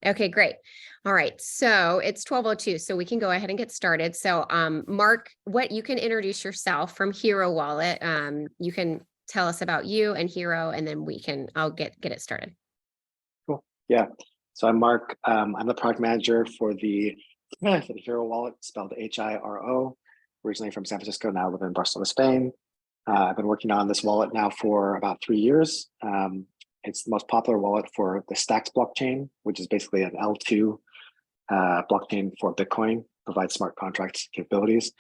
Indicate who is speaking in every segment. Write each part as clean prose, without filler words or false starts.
Speaker 1: Okay, great. All right. So it's 12:02, so we can go ahead and get started. So Mark, what you can introduce yourself from Hiro Wallet. You can tell us about you and Hiro, and then I'll get it started.
Speaker 2: Cool. Yeah. So I'm Mark. I'm the product manager for the Hiro Wallet, spelled Hiro. Originally from San Francisco, now live in Barcelona, Spain. I've been working on this wallet now for about 3 years. It's the most popular wallet for the Stacks blockchain, which is basically an L2 blockchain for Bitcoin, provides smart contract capabilities.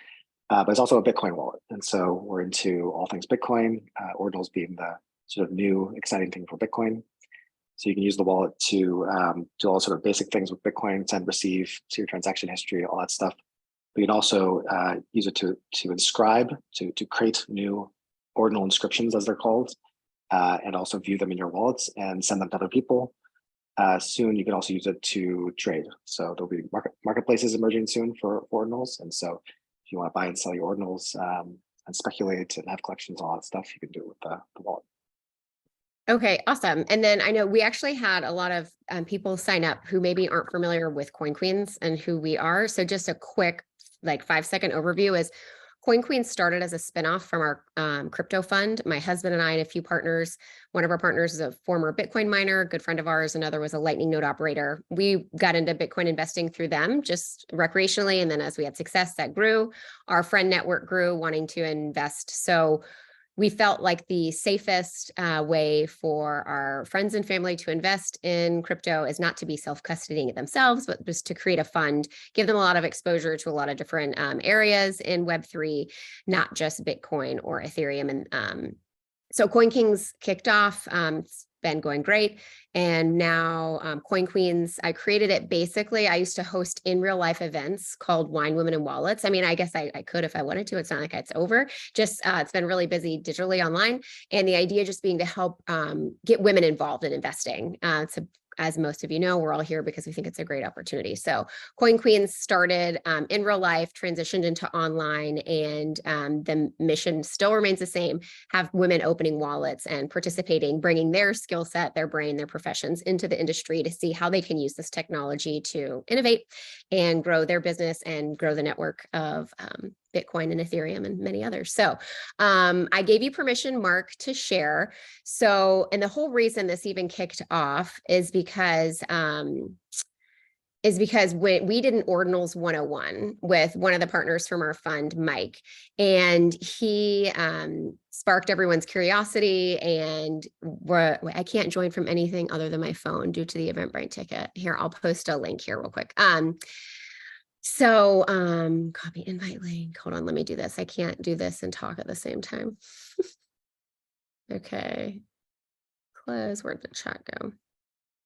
Speaker 2: But it's also a Bitcoin wallet. And so we're into all things Bitcoin, Ordinals being the sort of new exciting thing for Bitcoin. So you can use the wallet to do all sort of basic things with Bitcoin, send, receive, see your transaction history, all that stuff. But you can also use it to inscribe, to create new ordinal inscriptions, as they're called, and also view them in your wallets and send them to other people. Soon, you can also use it to trade. So there'll be marketplaces emerging soon for ordinals. And so if you want to buy and sell your ordinals and speculate and have collections, all that stuff, you can do it with the wallet.
Speaker 1: Okay, awesome. And then I know we actually had a lot of people sign up who maybe aren't familiar with Coin Queens and who we are. So just a quick, like 5-second overview is Coin Queens started as a spinoff from our crypto fund. My husband and I and a few partners, one of our partners is a former Bitcoin miner, a good friend of ours. Another was a Lightning node operator. We got into Bitcoin investing through them just recreationally. And then as we had success, that grew. Our friend network grew, wanting to invest. So we felt like the safest way for our friends and family to invest in crypto is not to be self-custodying it themselves, but just to create a fund, give them a lot of exposure to a lot of different areas in Web3, not just Bitcoin or Ethereum. And so Coin Kings kicked off. It's been going great. And now Coin Queens, I created it basically. I used to host in real life events called Wine, Women, and Wallets. I mean, I guess I could if I wanted to. It's not like it's over. Just it's been really busy digitally online. And the idea just being to help get women involved in investing. As most of you know, we're all here because we think it's a great opportunity. So Coin Queens started in real life, transitioned into online, and the mission still remains the same: have women opening wallets and participating, bringing their skill set, their brain, their professions into the industry to see how they can use this technology to innovate and grow their business and grow the network of Bitcoin and Ethereum and many others. So I gave you permission, Mark, to share. So, and the whole reason this even kicked off is because when we did an Ordinals 101 with one of the partners from our fund, Mike, and he sparked everyone's curiosity. And I can't join from anything other than my phone due to the Eventbrite ticket. Here, I'll post a link here real quick. So copy invite link. Hold on, let me do this. I can't do this and talk at the same time. Okay. Close. Where'd the chat go?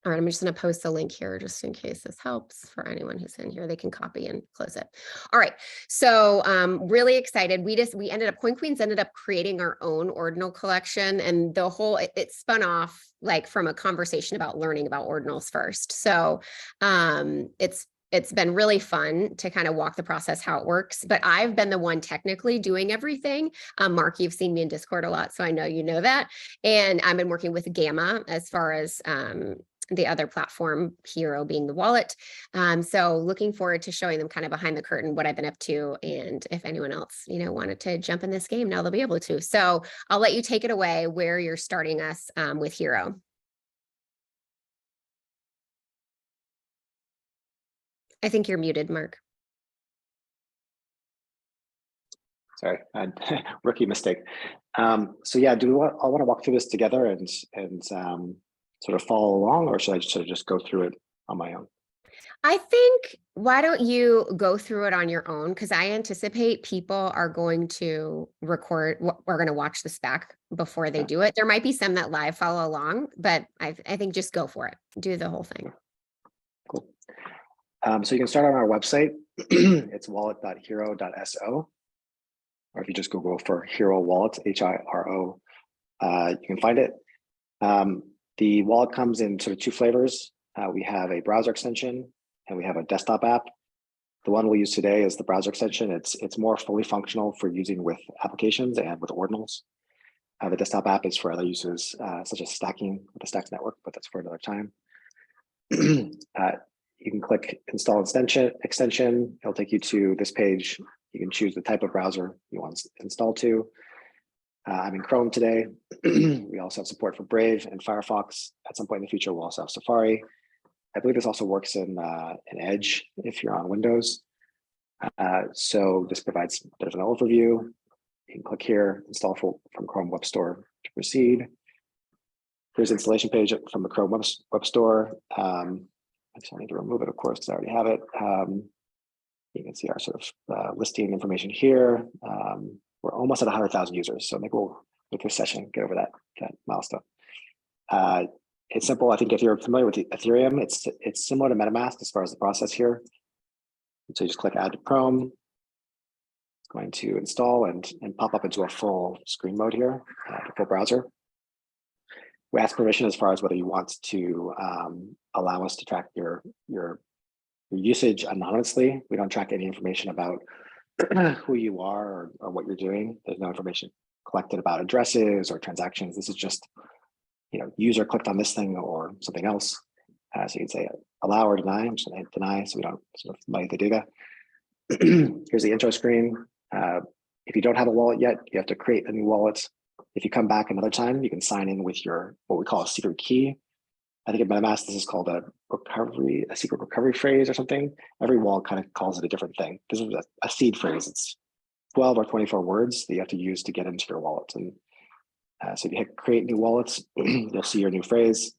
Speaker 1: All right, I'm just going to post the link here just in case this helps for anyone who's in here. They can copy and close it. All right, so really excited. We ended up, Coin Queens ended up creating our own ordinal collection, and the whole, it spun off like from a conversation about learning about ordinals first. So it's been really fun to kind of walk the process, how it works, but I've been the one technically doing everything. Mark, you've seen me in Discord a lot, so I know you know that. And I've been working with Gamma as far as the other platform, Hiro being the wallet. So looking forward to showing them kind of behind the curtain what I've been up to. And if anyone else, wanted to jump in this game, now they'll be able to. So I'll let you take it away where you're starting us with Hiro. I think you're muted, Mark.
Speaker 2: Sorry, rookie mistake. So yeah, I want to walk through this together and sort of follow along, or should I sort of just go through it on my own?
Speaker 1: I think, why don't you go through it on your own? Because I anticipate people are going to record, we're going to watch this back before they do it. There might be some that live follow along, but I think just go for it. Do the whole thing.
Speaker 2: Cool. So you can start on our website. It's wallet.hiro.so. Or if you just Google for Hiro Wallet, Hiro, you can find it. The wallet comes in sort of two flavors. We have a browser extension and we have a desktop app. The one we'll use today is the browser extension. It's more fully functional for using with applications and with ordinals. The desktop app is for other uses, such as stacking with the Stacks network, but that's for another time. You can click install extension. It'll take you to this page. You can choose the type of browser you want to install to. I'm in Chrome today. We also have support for Brave and Firefox. At some point in the future, we'll also have Safari. I believe this also works in Edge if you're on Windows. So this provides a bit of an overview. You can click here, install from Chrome Web Store to proceed. Here's the installation page from the Chrome Web Store. So I need to remove it, of course, because I already have it. You can see our sort of listing information here. We're almost at 100,000 users, so maybe we'll, with this session, get over that milestone. It's simple. I think if you're familiar with Ethereum, it's similar to MetaMask as far as the process here. So you just click Add to Chrome. It's going to install and pop up into a full screen mode here, the full browser. We ask permission as far as whether you want to allow us to track your usage anonymously. We don't track any information about who you are or what you're doing. There's no information collected about addresses or transactions. This is just, user clicked on this thing or something else. So you can say allow or deny. I'm just going to deny so we don't sort of muddy the data. Here's the intro screen. If you don't have a wallet yet, you have to create a new wallet. If you come back another time, you can sign in with your what we call a secret key. I think in MetaMask, this is called a secret recovery phrase or something. Every wallet kind of calls it a different thing. This is a seed phrase. It's 12 or 24 words that you have to use to get into your wallet. And so if you hit create new wallets, you'll see your new phrase.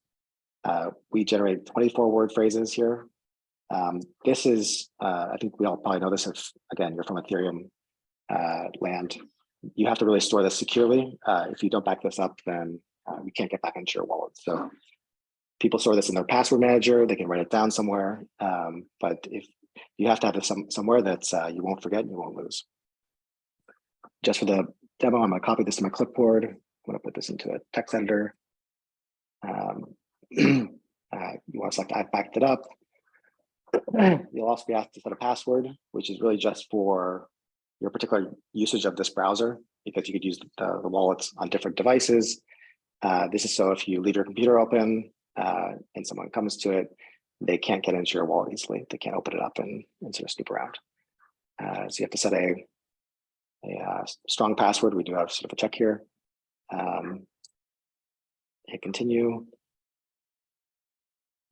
Speaker 2: We generate 24-word phrases here. This is, I think we all probably know this if, again, you're from Ethereum land. You have to really store this securely. If you don't back this up, then you can't get back into your wallet. So people store this in their password manager. They can write it down somewhere. But if you have to have this somewhere that you won't forget and you won't lose. Just for the demo, I'm going to copy this to my clipboard. I'm going to put this into a text editor. You want to select I've backed it up. You'll also be asked to set a password, which is really just for your particular usage of this browser, because you could use the wallets on different devices. This is so if you leave your computer open and someone comes to it, they can't get into your wallet easily. They can't open it up and sort of snoop around. So you have to set a strong password. We do have sort of a check here. Hit continue.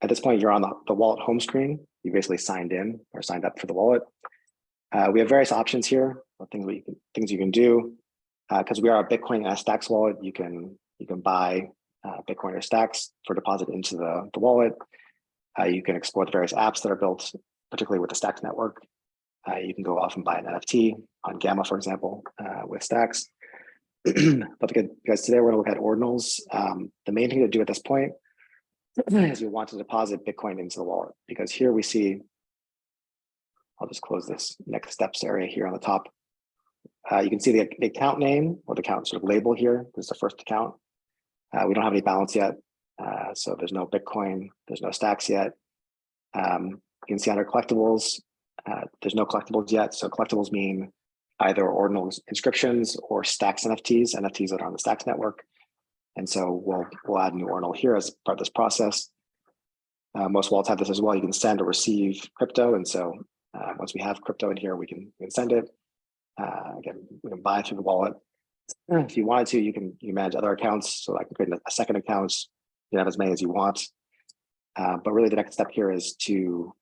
Speaker 2: At this point, you're on the wallet home screen. You basically signed in or signed up for the wallet. We have various options here, things you can do. Because we are a Bitcoin and Stacks wallet, you can buy Bitcoin or Stacks for deposit into the wallet. You can explore the various apps that are built, particularly with the Stacks network. You can go off and buy an NFT on Gamma, for example, with Stacks. But because today we're going to look at Ordinals, the main thing to do at this point is you want to deposit Bitcoin into the wallet, because here we see, I'll just close this next steps area here on the top. You can see the account name or the account sort of label here. This is the first account. We don't have any balance yet. So there's no Bitcoin, there's no Stacks yet. You can see under collectibles, there's no collectibles yet. So collectibles mean either Ordinals inscriptions or Stacks NFTs that are on the Stacks network. And so we'll add a new Ordinal here as part of this process. Most wallets have this as well. You can send or receive crypto. And so once we have crypto in here, we can send it. Again, we can buy through the wallet. If you wanted to, you can manage other accounts. So I can create a second account. You can have as many as you want. But really the next step here is to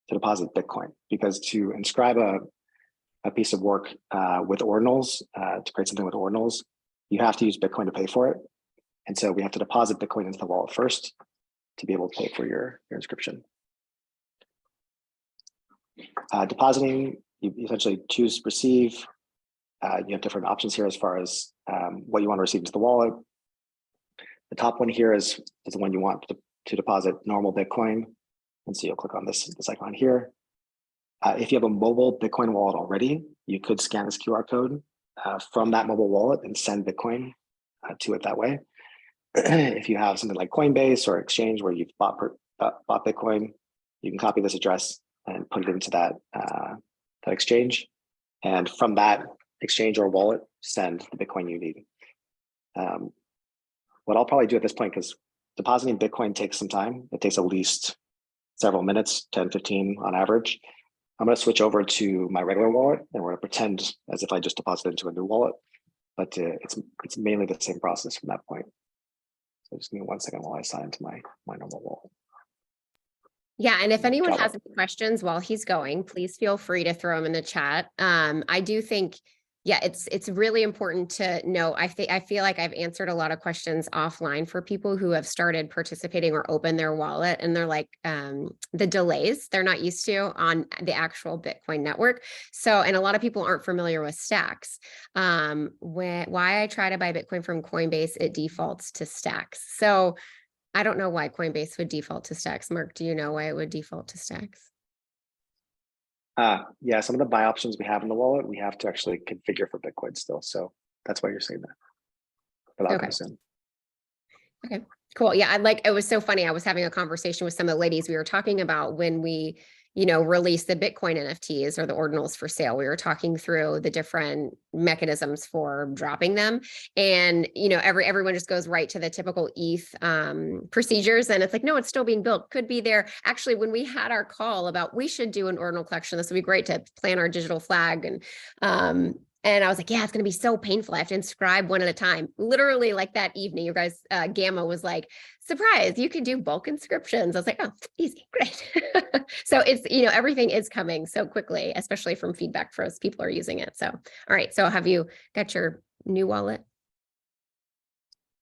Speaker 2: deposit Bitcoin, because to inscribe a piece of work with Ordinals, to create something with Ordinals, you have to use Bitcoin to pay for it. And so we have to deposit Bitcoin into the wallet first to be able to pay for your inscription. Depositing, you essentially choose receive. You have different options here as far as what you want to receive into the wallet. The top one here is the one you want to deposit normal Bitcoin. And so you'll click on this icon here. If you have a mobile Bitcoin wallet already, you could scan this QR code from that mobile wallet and send Bitcoin to it that way. If you have something like Coinbase or Exchange where you've bought Bitcoin, you can copy this address and put it into that exchange. And from that exchange or wallet, send the Bitcoin you need. What I'll probably do at this point, because depositing Bitcoin takes some time, it takes at least several minutes, 10, 15 on average. I'm going to switch over to my regular wallet, and we're going to pretend as if I just deposited into a new wallet, but it's mainly the same process from that point. So just give me 1 second while I sign into my normal wallet.
Speaker 1: Yeah, and if anyone
Speaker 2: Java.
Speaker 1: has any questions while he's going, please feel free to throw them in the chat. I do think, yeah, it's really important to know. I feel like I've answered a lot of questions offline for people who have started participating or opened their wallet, and they're like the delays they're not used to on the actual Bitcoin network. So, and a lot of people aren't familiar with stacks. Why I try to buy Bitcoin from Coinbase, it defaults to stacks. So I don't know why Coinbase would default to stacks. Mark, do you know why it would default to stacks?
Speaker 2: Yeah, some of the buy options we have in the wallet, we have to actually configure for Bitcoin still. So that's why you're saying that. But I'll come soon.
Speaker 1: Okay, cool. Yeah, it was so funny. I was having a conversation with some of the ladies. We were talking about when we, release the Bitcoin NFTs or the ordinals for sale. We were talking through the different mechanisms for dropping them. And, everyone just goes right to the typical ETH procedures. And it's like, no, it's still being built. Could be there. Actually, when we had our call about we should do an ordinal collection, this would be great to plan our digital flag. And I was like, yeah, it's going to be so painful. I have to inscribe one at a time. Literally, like that evening, you guys, Gamma was like, surprise, you could do bulk inscriptions. I was like, oh, easy, great. So it's, everything is coming so quickly, especially from feedback for us. People are using it. So, all right. So have you got your new wallet?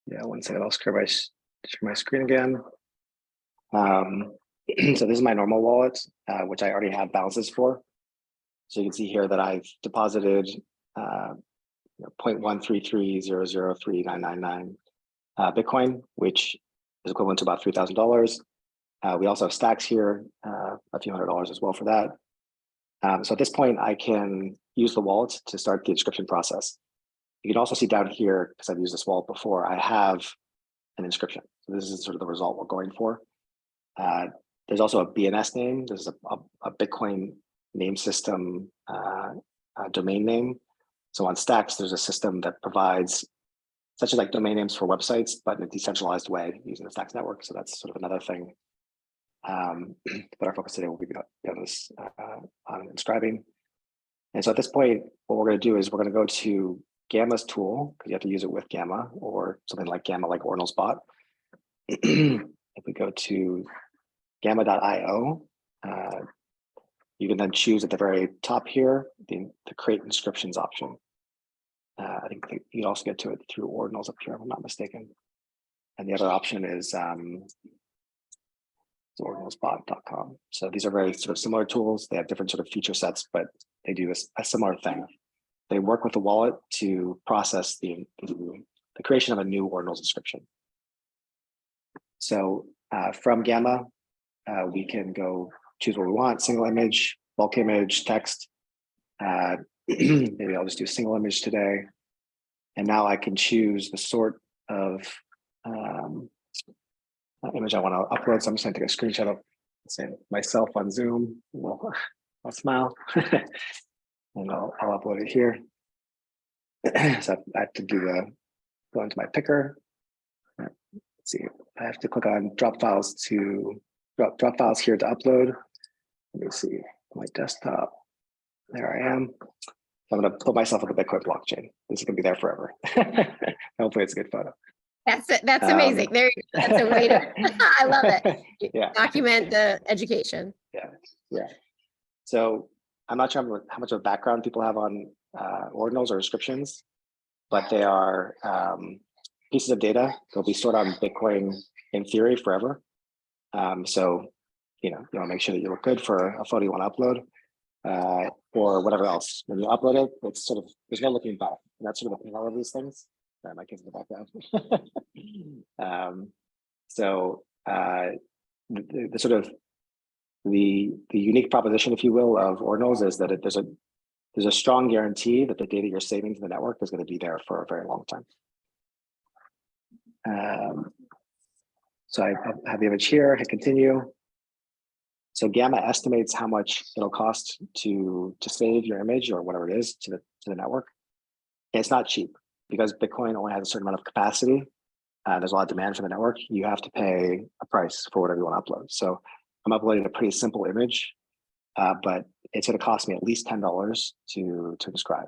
Speaker 2: Yeah, 1 second. I'll share my screen again. So this is my normal wallet, which I already have balances for. So you can see here that I've deposited 0.133003999 Bitcoin, which is equivalent to about $3,000. We also have stacks here, a few $100s as well for that. So at this point, I can use the wallet to start the inscription process. You can also see down here, because I've used this wallet before, I have an inscription. So this is sort of the result we're going for. There's also a BNS name. There's a Bitcoin name system domain name. So on Stacks, there's a system that provides such as like domain names for websites, but in a decentralized way using the Stacks network. So that's sort of another thing. But our focus today will be on this on inscribing. And so at this point, what we're going to do is we're going to go to Gamma's tool, because you have to use it with Gamma or something like Gamma, like Ordinals bot. If we go to gamma.io, you can then choose at the very top here, the create inscriptions option. I think you can also get to it through Ordinals up here, if I'm not mistaken. And the other option is ordinalsbot.com. So these are very sort of similar tools. They have different sort of feature sets, but they do a similar thing. They work with the wallet to process the creation of a new Ordinals inscription. So from Gamma, we can go choose what we want: single image, bulk image, text. Maybe I'll just do single image today. And now I can choose the sort of image I want to upload. So I'm just going to take a screenshot of, say, myself on Zoom. I'll smile and I'll upload it here. So I have to go into my picker. Let's see, I have to click on drop files here to upload. Let me see, my desktop. There I am. I'm going to put myself on the Bitcoin blockchain. This is going to be there forever. Hopefully it's a good photo.
Speaker 1: That's amazing. There you go. That's a way to, I love it.
Speaker 2: Yeah.
Speaker 1: Document the education.
Speaker 2: Yeah. So I'm not sure how much of a background people have on ordinals or inscriptions, but they are pieces of data. They'll be stored on Bitcoin in theory forever. So, you want to make sure that you look good for a photo you want to upload. Or whatever else. When you upload it, it's sort of, there's no looking back. And that's sort of the thing, all of these things. My kids in the background. So the sort of the unique proposition, if you will, of ordinals is that there's a strong guarantee that the data you're saving to the network is going to be there for a very long time. So I have the image here. I continue. So Gamma estimates how much it'll cost to save your image or whatever it is to the network. And it's not cheap because Bitcoin only has a certain amount of capacity. There's a lot of demand for the network. You have to pay a price for whatever you want to upload. So I'm uploading a pretty simple image, but it's going to cost me at least $10 to inscribe.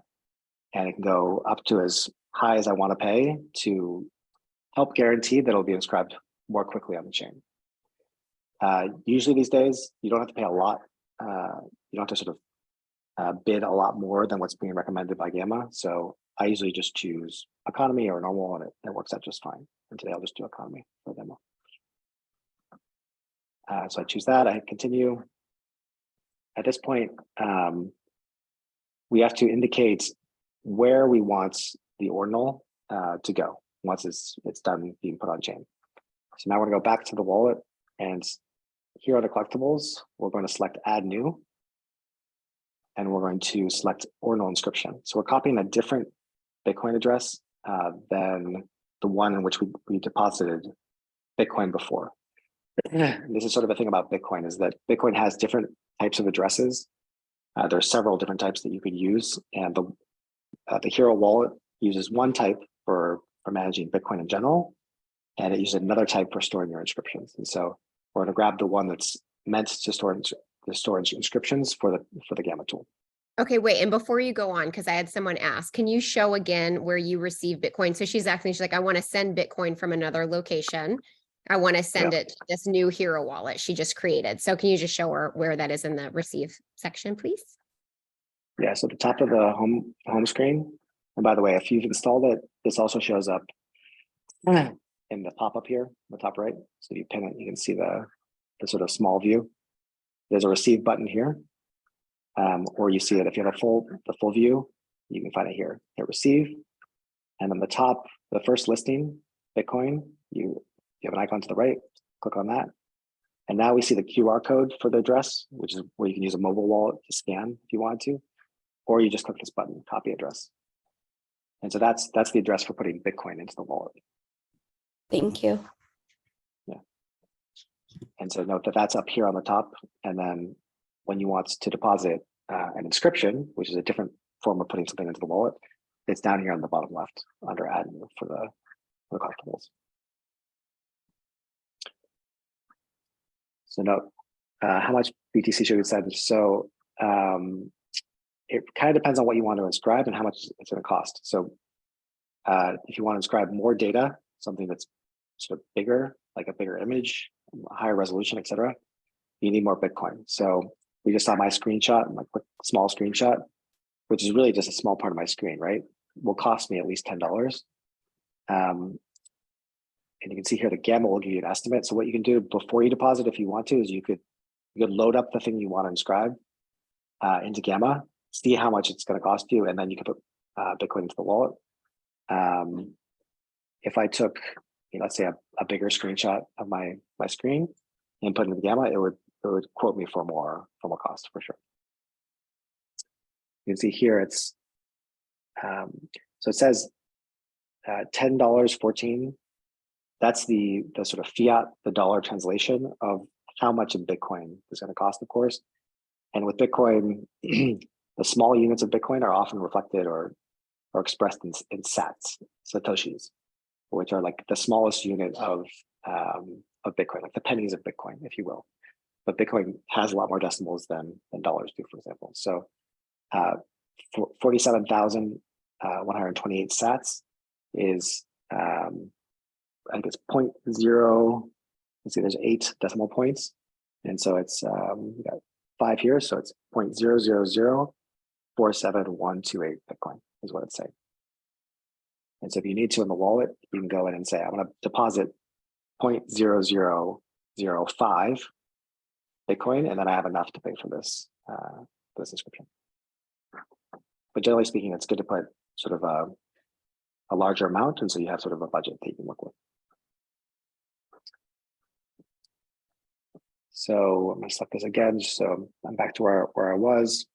Speaker 2: And it can go up to as high as I want to pay to help guarantee that it'll be inscribed more quickly on the chain. Usually these days, you don't have to pay a lot. You don't have to sort of bid a lot more than what's being recommended by Gamma. So I usually just choose economy or normal, and it works out just fine. And today I'll just do economy for demo. So I choose that, I hit continue. At this point, we have to indicate where we want the ordinal to go once it's done being put on chain. So now we're gonna go back to the wallet, and here are the collectibles. We're going to select add new, and we're going to select ordinal inscription. So we're copying a different Bitcoin address than the one in which we deposited Bitcoin before. This is sort of a thing about Bitcoin, is that Bitcoin has different types of addresses. There are several different types that you could use, and the Hiro Wallet uses one type for managing Bitcoin in general, and it uses another type for storing your inscriptions. And so we're going to grab the one that's meant to store inscriptions for the Gamma tool.
Speaker 1: Okay, wait, and before you go on, because I had someone ask, can you show again where you receive Bitcoin? So she's asking, she's like, I want to send Bitcoin from another location. I want to send it to this new Hiro wallet she just created. So can you just show her where that is in the receive section, please?
Speaker 2: Yeah, so at the top of the home screen, and by the way, if you've installed it, this also shows up in the pop-up here, the top right. So if you pin it, you can see the sort of small view. There's a receive button here, or you see it if you have the full view, you can find it here. Hit receive, and on the top, the first listing, Bitcoin, you have an icon to the right, click on that. And now we see the QR code for the address, which is where you can use a mobile wallet to scan if you want to, or you just click this button, copy address. And so that's the address for putting Bitcoin into the wallet.
Speaker 3: Thank you.
Speaker 2: Yeah. And so note that that's up here on the top. And then when you want to deposit an inscription, which is a different form of putting something into the wallet, it's down here on the bottom left under add new for the collectibles. So note how much BTC should we send. So it kind of depends on what you want to inscribe and how much it's going to cost. So if you want to inscribe more data, something that's sort of bigger, like a bigger image, higher resolution, etc., you need more Bitcoin. So we just saw my screenshot, my quick small screenshot, which is really just a small part of my screen, right? Will cost me at least $10. And you can see here the Gamma will give you an estimate. So what you can do before you deposit, if you want to, is you could load up the thing you want to inscribe into Gamma, see how much it's going to cost you, and then you can put Bitcoin into the wallet. If I took, let's say a bigger screenshot of my screen and put it into Gamma, it would quote me for more cost for sure. You can see here it's so it says $10.14. That's the sort of fiat, the dollar translation of how much in Bitcoin is going to cost, of course. And with Bitcoin, the small units of Bitcoin are often reflected or expressed in sats, satoshis, which are like the smallest unit of Bitcoin, like the pennies of Bitcoin, if you will. But Bitcoin has a lot more decimals than dollars do, for example. So 47,128 sats is I think it's 0.0. Let's see, there's 8 decimal points, and so it's we got 5 here, so it's 0.00047128 Bitcoin is what it's saying. And so if you need to in the wallet, you can go in and say, I want to deposit 0.0005 Bitcoin, and then I have enough to pay for this inscription. But generally speaking, it's good to put sort of a larger amount, and so you have sort of a budget that you can work with. So I'm going to select this again, so I'm back to where I was.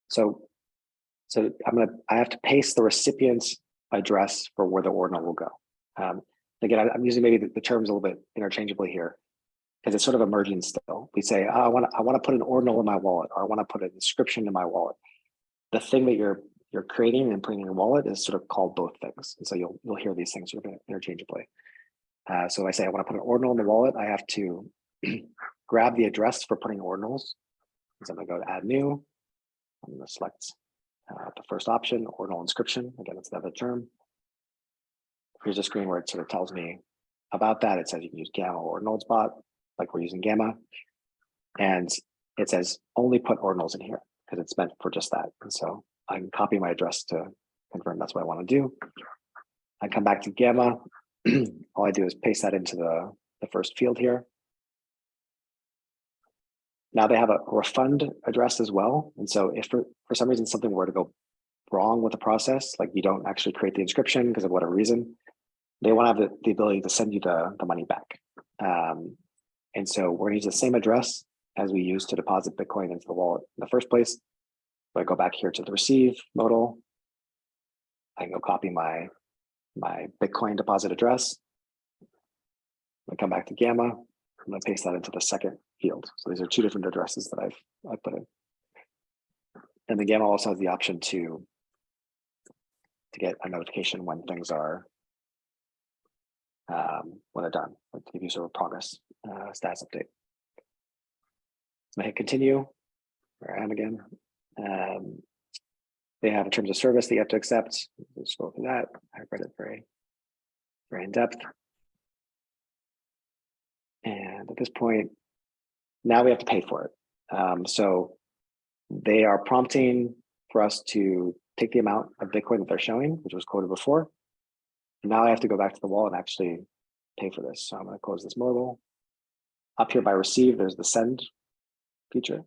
Speaker 2: So I have to paste the recipient's address for where the ordinal will go. Again, I'm using maybe the terms a little bit interchangeably here because it's sort of emerging still. We say, oh, I want to put an ordinal in my wallet, or I want to put an inscription in my wallet. The thing that you're creating and putting in your wallet is sort of called both things, and so you'll hear these things sort of interchangeably. So if I say I want to put an ordinal in the wallet, I have to grab the address for putting ordinals. So I'm going to go to add new. I'm going to select the first option, ordinal inscription. Again, it's another term. Here's a screen where it sort of tells me about that. It says you can use Gamma or Ordinals bot, like we're using Gamma. And it says only put ordinals in here because it's meant for just that. And so I can copy my address to confirm that's what I want to do. I come back to Gamma. All I do is paste that into the first field here. Now they have a refund address as well. And so if for some reason something were to go wrong with the process, like you don't actually create the inscription because of whatever reason, they want to have the ability to send you the money back. And so we're going to use the same address as we used to deposit Bitcoin into the wallet in the first place. So I go back here to the receive modal. I can go copy my Bitcoin deposit address. I come back to Gamma. I'm going to paste that into the second field. So these are two different addresses that I've put in. And the Gamma also has the option to get a notification when things are when they're done, to give you sort of progress status update. So I hit continue, where I am again. They have terms of service that you have to accept. Let's go through that. I've read it very, very in depth. And at this point, now we have to pay for it. So they are prompting for us to take the amount of Bitcoin that they're showing, which was quoted before. And now I have to go back to the wallet and actually pay for this. So I'm going to close this modal. Up here by receive, there's the send feature.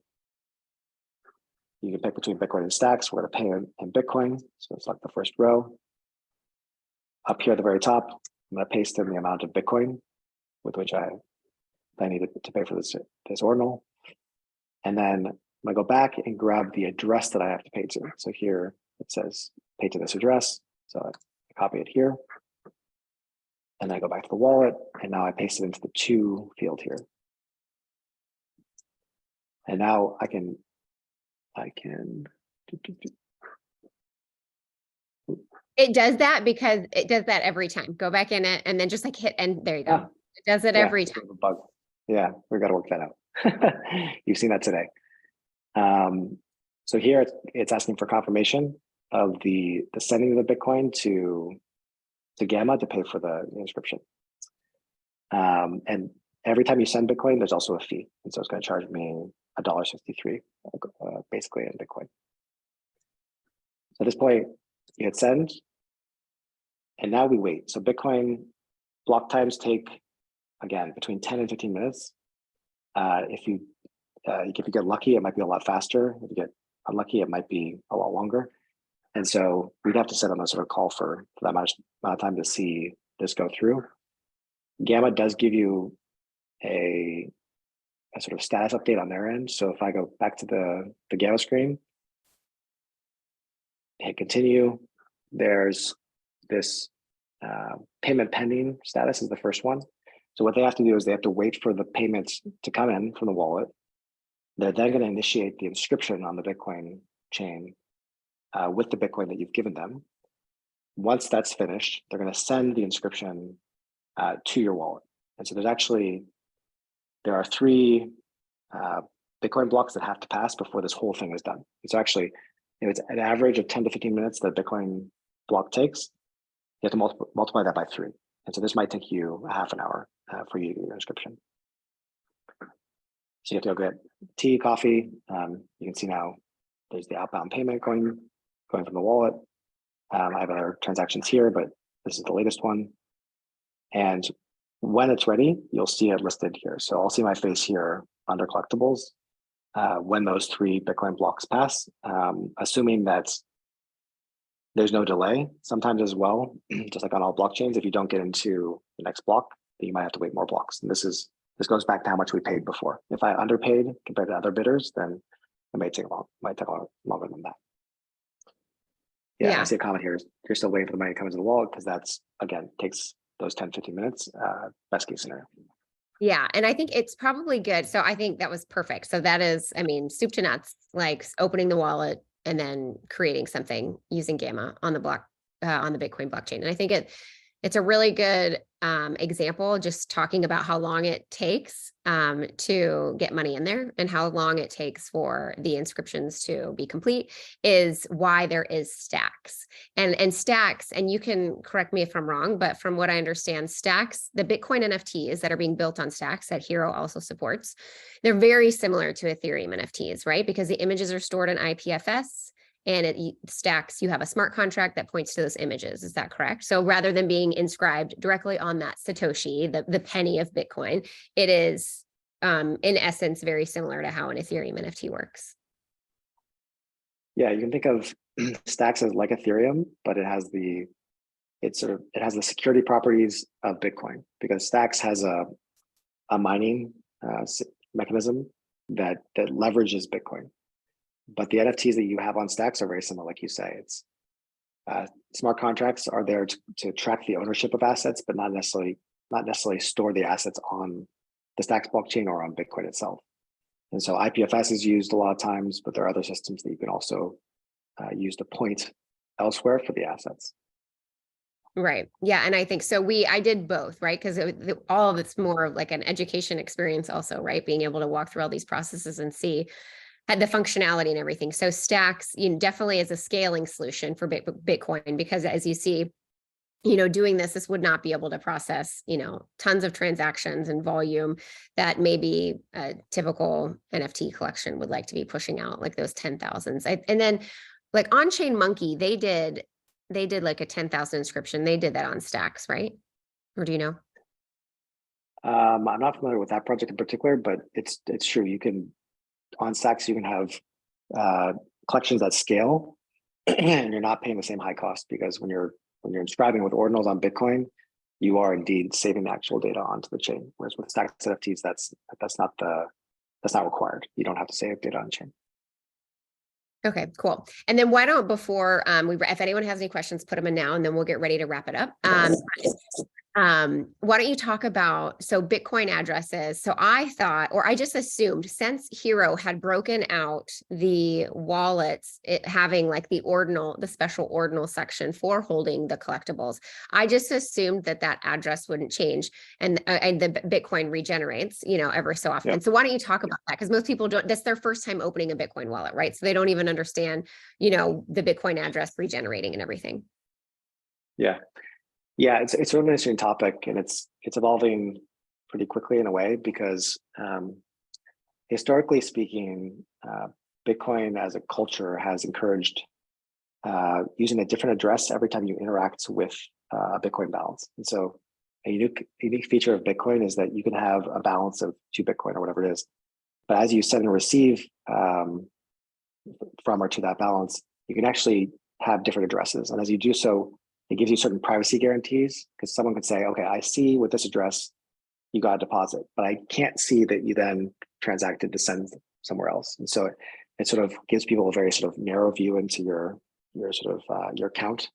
Speaker 2: You can pick between Bitcoin and stacks. We're going to pay in Bitcoin. So it's like the first row. Up here at the very top, I'm going to paste in the amount of Bitcoin with which I needed to pay for this ordinal. And then I'm going to go back and grab the address that I have to pay to. So here it says pay to this address. So I copy it here. And then I go back to the wallet. And now I paste it into the to field here. And now I can
Speaker 1: It does that because it does that every time. Go back in it and then just like hit and there you go. It does it every time.
Speaker 2: A bug. Yeah, we've got to work that out. You've seen that today. So here it's asking for confirmation of the sending of the Bitcoin to Gamma to pay for the inscription. And every time you send Bitcoin, there's also a fee. And so it's going to charge me $1.63, basically in Bitcoin. So at this point, you hit send, and now we wait. So Bitcoin block times take, again, between 10 and 15 minutes. If you get lucky, it might be a lot faster. If you get unlucky, it might be a lot longer. And so we'd have to set on a sort of call for that amount of time to see this go through. Gamma does give you a sort of status update on their end. So if I go back to the Gamma screen, hit continue, there's this payment pending status is the first one. So what they have to do is they have to wait for the payments to come in from the wallet. They're then going to initiate the inscription on the Bitcoin chain with the Bitcoin that you've given them. Once that's finished, they're going to send the inscription to your wallet. And so there are 3 Bitcoin blocks that have to pass before this whole thing is done. It's actually, it's an average of 10 to 15 minutes that Bitcoin block takes. You have to multiply that by 3. And so this might take you a half an hour for you to do your inscription. So you have to go get tea, coffee. You can see now there's the outbound payment going from the wallet. I have other transactions here, but this is the latest one. And when it's ready, you'll see it listed here. So I'll see my face here under collectibles when those 3 Bitcoin blocks pass, assuming that there's no delay. Sometimes as well, just like on all blockchains, if you don't get into the next block, then you might have to wait more blocks. And this goes back to how much we paid before. If I underpaid compared to other bidders, then it might take longer than that. Yeah, I see a comment here. You're still waiting for the money to come into the wallet because that's, again, takes those 10, 15 minutes, best case scenario.
Speaker 1: Yeah. And I think it's probably good. So I think that was perfect. So that is, I mean, soup to nuts, like opening the wallet and then creating something using Gamma on the Bitcoin blockchain. And I think It's a really good example, just talking about how long it takes to get money in there and how long it takes for the inscriptions to be complete is why there is stacks. And stacks, and you can correct me if I'm wrong, but from what I understand, stacks, the Bitcoin NFTs that are being built on stacks that Hiro also supports, they're very similar to Ethereum NFTs, right? Because the images are stored in IPFS. And it stacks, you have a smart contract that points to those images. Is that correct? So rather than being inscribed directly on that Satoshi, the penny of Bitcoin, it is in essence very similar to how an Ethereum NFT works.
Speaker 2: Yeah, you can think of stacks as like Ethereum, but it has the security properties of Bitcoin, because stacks has a mining mechanism that leverages Bitcoin. But the NFTs that you have on stacks are very similar, like you say. It's smart contracts are there to track the ownership of assets, but not necessarily store the assets on the stacks blockchain or on Bitcoin itself. And so IPFS is used a lot of times, but there are other systems that you can also use to point elsewhere for the assets.
Speaker 1: Right. Yeah. And I think so. I did both, right? Because all of it's more like an education experience also, right? Being able to walk through all these processes and see the functionality and everything. So stacks, definitely is a scaling solution for Bitcoin, because as you see, doing this would not be able to process, tons of transactions and volume that maybe a typical NFT collection would like to be pushing out, like those 10,000s. And then like on-chain Monkey, they did like a 10,000 inscription. They did that on stacks, right? Or do you know?
Speaker 2: I'm not familiar with that project in particular, but it's true. You can, on stacks, you can have collections that scale, and you're not paying the same high cost, because when you're inscribing with ordinals on Bitcoin, you are indeed saving the actual data onto the chain. Whereas with stacks NFTs, that's not required. You don't have to save data on chain.
Speaker 1: Okay, cool. And then why don't, before if anyone has any questions, put them in now, and then we'll get ready to wrap it up. Why don't you talk about, so Bitcoin addresses. So I thought, or I just assumed, since Hiro had broken out the wallets, it having like the special ordinal section for holding the collectibles, I just assumed that address wouldn't change, and the Bitcoin regenerates, ever so often. Yep. So why don't you talk about that? Because most people don't, that's their first time opening a Bitcoin wallet, right? So they don't even understand, the Bitcoin address regenerating and everything.
Speaker 2: Yeah, it's a really interesting topic, and it's evolving pretty quickly in a way, because historically speaking, Bitcoin as a culture has encouraged using a different address every time you interact with a Bitcoin balance. And so a unique feature of Bitcoin is that you can have a balance of 2 Bitcoin or whatever it is, but as you send and receive from or to that balance, you can actually have different addresses. And as you do so, it gives you certain privacy guarantees, because someone could say, okay, I see with this address, you got a deposit, but I can't see that you then transacted to send somewhere else. And so it sort of gives people a very sort of narrow view into your account,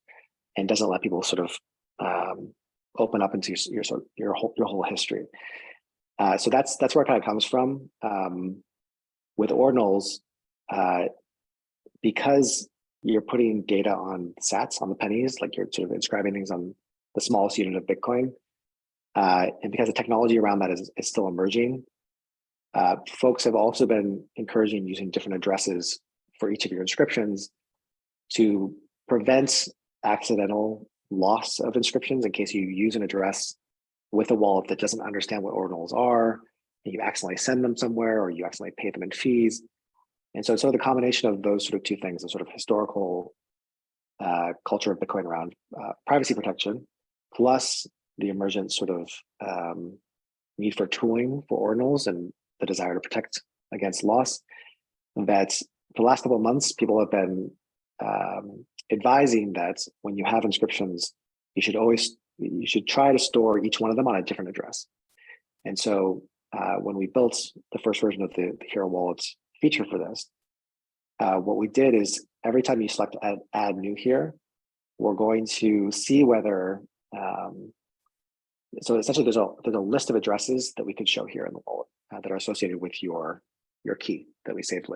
Speaker 2: and doesn't let people sort of open up into your whole history. So that's where it kind of comes from. With ordinals, because you're putting data on sats, on the pennies, like you're sort of inscribing things on the smallest unit of Bitcoin. And because the technology around that is still emerging, folks have also been encouraging using different addresses for each of your inscriptions to prevent accidental loss of inscriptions, in case you use an address with a wallet that doesn't understand what ordinals are, and you accidentally send them somewhere, or you accidentally pay them in fees. And so it's sort of the combination of those sort of two things, the sort of historical culture of Bitcoin around privacy protection, plus the emergent sort of need for tooling for ordinals and the desire to protect against loss, that for the last couple of months, people have been advising that when you have inscriptions, you should try to store each one of them on a different address. And so when we built the first version of the Hiro Wallet feature for this, what we did is every time you select add new here, we're going to see whether, so essentially there's a list of addresses that we could show here in the wallet that are associated with your key that we saved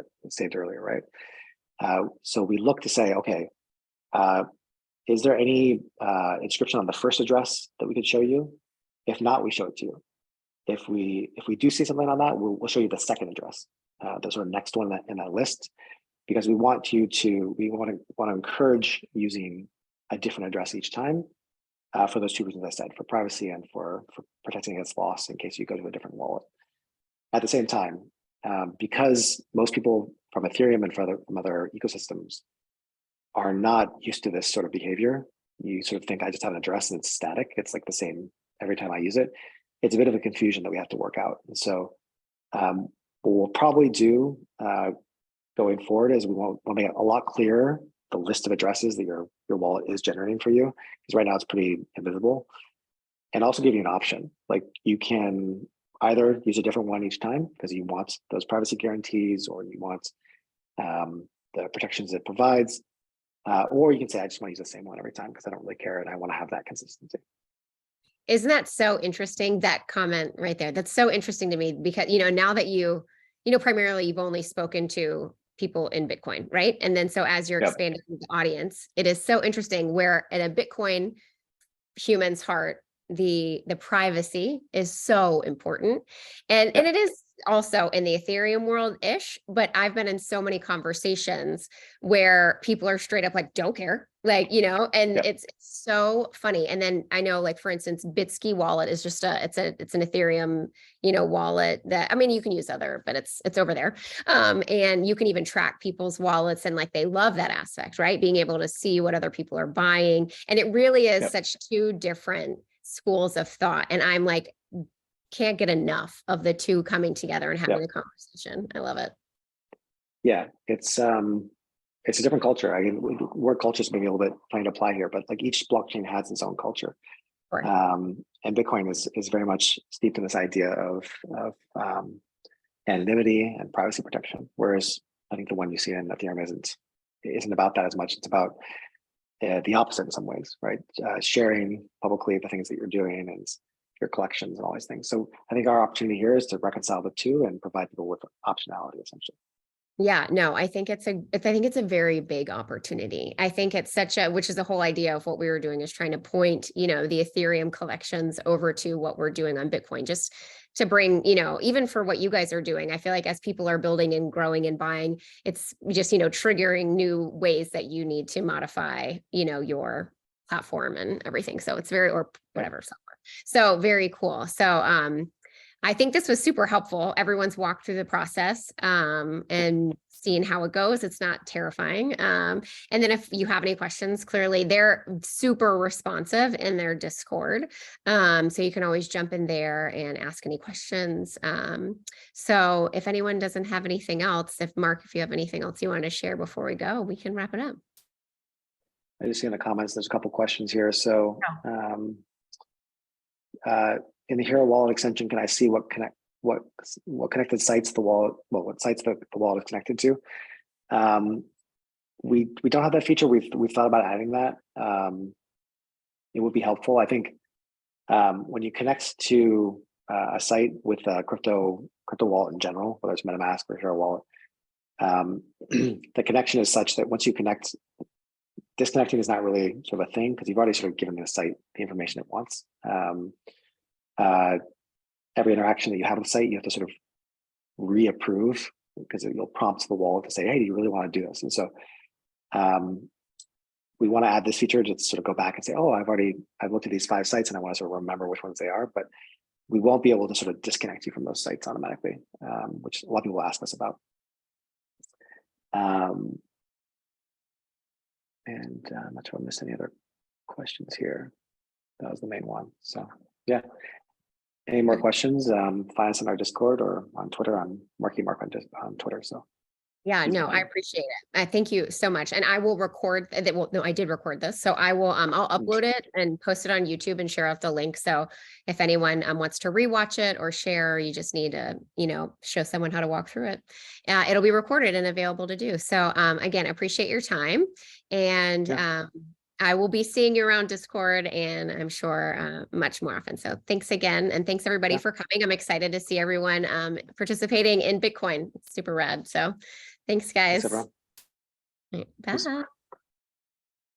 Speaker 2: earlier, right? So we look to say, okay, is there any inscription on the first address that we could show you? If not, we show it to you. If we do see something on that, we'll show you the second address, the sort of next one in that list, because we want to encourage using a different address each time for those two reasons I said, for privacy and for protecting against loss in case you go to a different wallet. At the same time, because most people from Ethereum and from other ecosystems are not used to this sort of behavior, you sort of think I just have an address and it's static. It's like the same every time I use it. It's a bit of a confusion that we have to work out. And so what we'll probably do going forward is we want to make it a lot clearer, the list of addresses that your wallet is generating for you, because right now it's pretty invisible. And also give you an option, like you can either use a different one each time because you want those privacy guarantees or you want the protections it provides, or you can say, I just want to use the same one every time because I don't really care and I want to have that consistency.
Speaker 1: Isn't that so interesting, that comment right there? That's so interesting to me because, now that primarily you've only spoken to people in Bitcoin, right? And then so as you're expanding the audience, it is so interesting where in a Bitcoin human's heart, the privacy is so important. And it is also in the Ethereum world-ish, but I've been in so many conversations where people are straight up like, don't care. Like, and it's so funny. And then I know, like, for instance, Bitski wallet is just it's an Ethereum, wallet that, I mean, you can use other, but it's over there. And you can even track people's wallets and like, they love that aspect, right? Being able to see what other people are buying. And it really is such two different schools of thought. And I'm like, can't get enough of the two coming together and having a conversation. I love it. Yeah,
Speaker 2: it's a different culture. I mean, word culture is maybe a little bit trying to apply here, but like each blockchain has its own culture. Right. And Bitcoin is very much steeped in this idea of anonymity and privacy protection, whereas I think the one you see in Ethereum isn't about that as much. It's about the opposite in some ways, right? Sharing publicly the things that you're doing and your collections and all these things. So I think our opportunity here is to reconcile the two and provide people with optionality, essentially.
Speaker 1: Yeah, no, I think it's a very big opportunity. I think it's which is the whole idea of what we were doing, is trying to point, the Ethereum collections over to what we're doing on Bitcoin, just to bring, even for what you guys are doing. I feel like as people are building and growing and buying, it's just, triggering new ways that you need to modify, your platform and everything. So it's or whatever software. So very cool. So, I think this was super helpful. Everyone's walked through the process and seeing how it goes. It's not terrifying. And then if you have any questions, clearly they're super responsive in their Discord. So you can always jump in there and ask any questions. So if anyone doesn't have anything else, if you have anything else you want to share before we go, we can wrap it up.
Speaker 2: I just see in the comments, there's a couple questions here. So in the Hiro Wallet extension, can I see what connected sites the wallet, what sites the wallet is connected to? We don't have that feature. We've thought about adding that. It would be helpful. I think when you connect to a site with a crypto wallet in general, whether it's MetaMask or Hiro Wallet, the connection is such that once you connect, disconnecting is not really sort of a thing because you've already sort of given the site the information it wants. Every interaction that you have with the site, you have to sort of reapprove because you'll prompt the wallet to say, hey, do you really want to do this? And so we want to add this feature to sort of go back and say, oh, I've looked at these 5 sites and I want to sort of remember which ones they are, but we won't be able to sort of disconnect you from those sites automatically, which a lot of people ask us about. And I'm not sure I missed any other questions here. That was the main one. So yeah. Any more questions? Find us on our Discord or on Twitter. I'm Marky Mark on Twitter. So
Speaker 1: yeah, no, I appreciate it. Thank you so much. And I will record that. Well, no, I did record this. So I will, I'll upload it and post it on YouTube and share out the link. So if anyone wants to rewatch it or share, you just need to, show someone how to walk through it. It'll be recorded and available to do. So again, appreciate your time. And I will be seeing you around Discord and I'm sure much more often. So thanks again. And thanks everybody for coming. I'm excited to see everyone participating in Bitcoin. It's super rad. So thanks guys.
Speaker 2: Thanks,
Speaker 1: Bye.